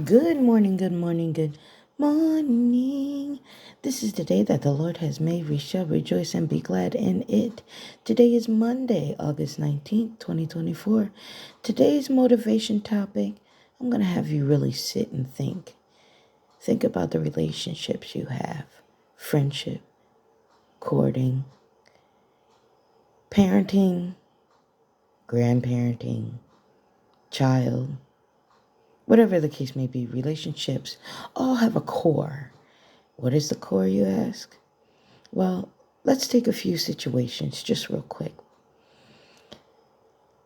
Good morning, good morning, good morning. This is the day that the Lord has made. We shall rejoice and be glad in it. Today is Monday, August 19th, 2024. Today's motivation topic, I'm going to have you really sit and think. Think about the relationships you have: friendship, courting, parenting, grandparenting, child, whatever the case may be. Relationships all have a core. What is the core, you ask? Well, let's take a few situations just real quick.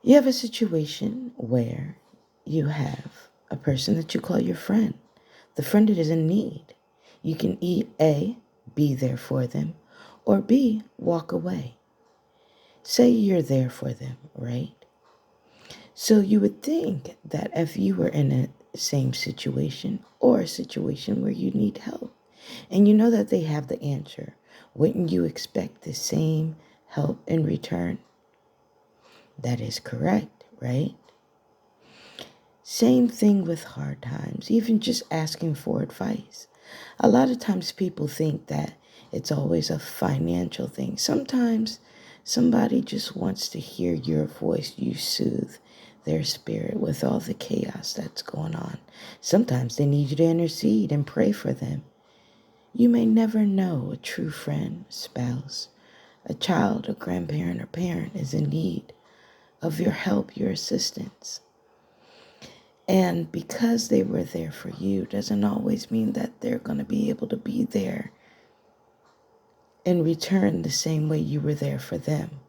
You have a situation where you have a person that you call your friend, the friend that is in need. You can A, be there for them, or B, walk away. Say you're there for them, right? So you would think that if you were in a same situation or a situation where you need help and you know that they have the answer, wouldn't you expect the same help in return? That is correct, right? Same thing with hard times, even just asking for advice. A lot of times people think that it's always a financial thing. Sometimes somebody just wants to hear your voice. You soothe their spirit with all the chaos that's going on. Sometimes they need you to intercede and pray for them. You may never know a true friend, spouse, a child, a grandparent, or parent is in need of your help, your assistance. And because they were there for you doesn't always mean that they're going to be able to be there in return the same way you were there for them.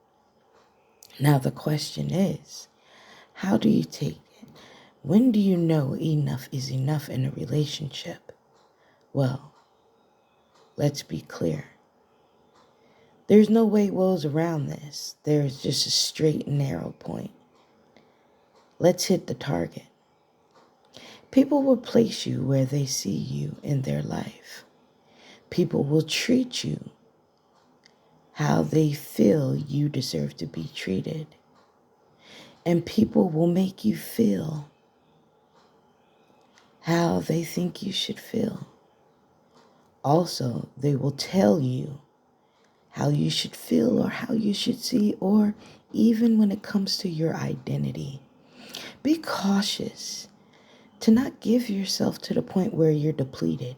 Now the question is, how do you take it? When do you know enough is enough in a relationship? Well, let's be clear. There's no ways around this. There's just a straight and narrow point. Let's hit the target. People will place you where they see you in their life. People will treat you how they feel you deserve to be treated. And people will make you feel how they think you should feel. Also, they will tell you how you should feel or how you should see, or even when it comes to your identity. Be cautious to not give yourself to the point where you're depleted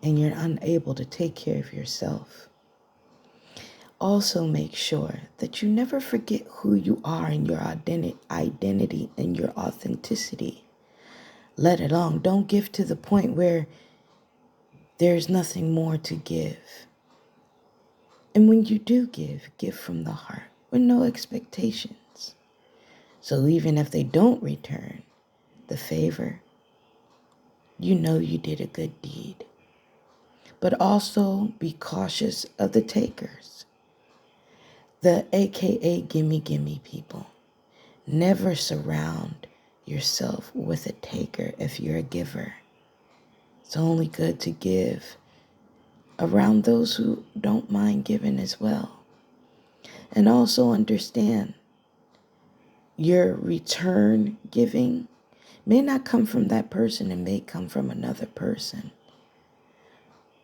and you're unable to take care of yourself. Also, make sure that you never forget who you are and your identity and your authenticity. Let it alone. Don't give to the point where there's nothing more to give. And when you do give from the heart with no expectations. So even if they don't return the favor, you know you did a good deed. But also be cautious of the takers, the AKA gimme people. Never surround yourself with a taker if you're a giver. It's only good to give around those who don't mind giving as well. And also understand your return giving may not come from that person, it may come from another person.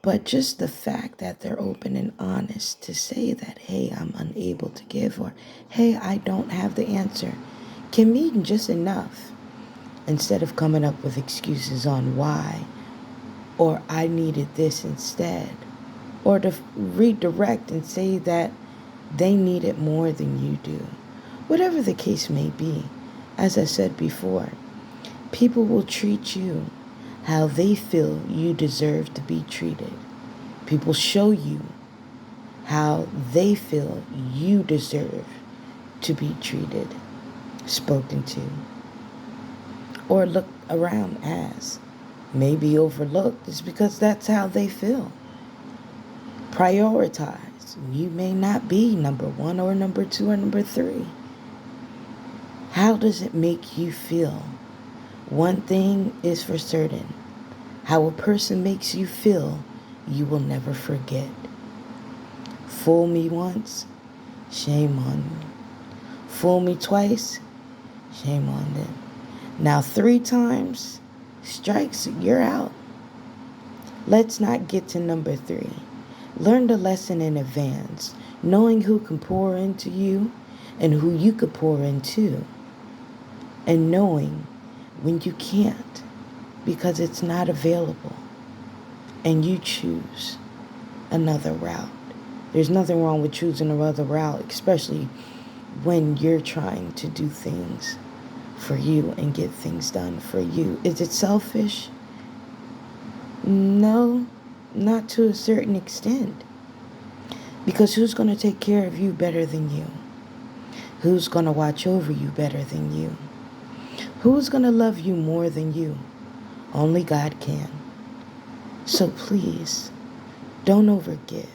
But just the fact that they're open and honest to say that, hey, I'm unable to give, or hey, I don't have the answer, can mean just enough. Instead of coming up with excuses on why, or I needed this instead, or to redirect and say that they need it more than you do. Whatever the case may be, as I said before, people will treat you how they feel you deserve to be treated. People show you how they feel you deserve to be treated, spoken to, or looked around as. Maybe overlooked is because that's how they feel. Prioritize. You may not be number one or number two or number three. How does it make you feel? One thing is for certain. How a person makes you feel, you will never forget. Fool me once, shame on you. Fool me twice, shame on them. Now 3 times, strikes, you're out. Let's not get to number 3. Learn the lesson in advance, knowing who can pour into you and who you could pour into, and knowing when you can't because it's not available and you choose another route. There's nothing wrong with choosing another route, especially when you're trying to do things for you and get things done for you. Is it selfish? No, not to a certain extent. Because who's going to take care of you better than you? Who's going to watch over you better than you? Who's going to love you more than you? Only God can. So please, don't overgive.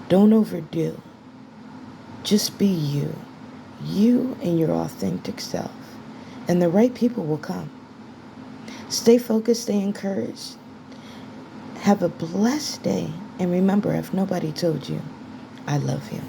Don't overdo. Just be you. You and your authentic self. And the right people will come. Stay focused, stay encouraged. Have a blessed day. And remember, if nobody told you, I love you.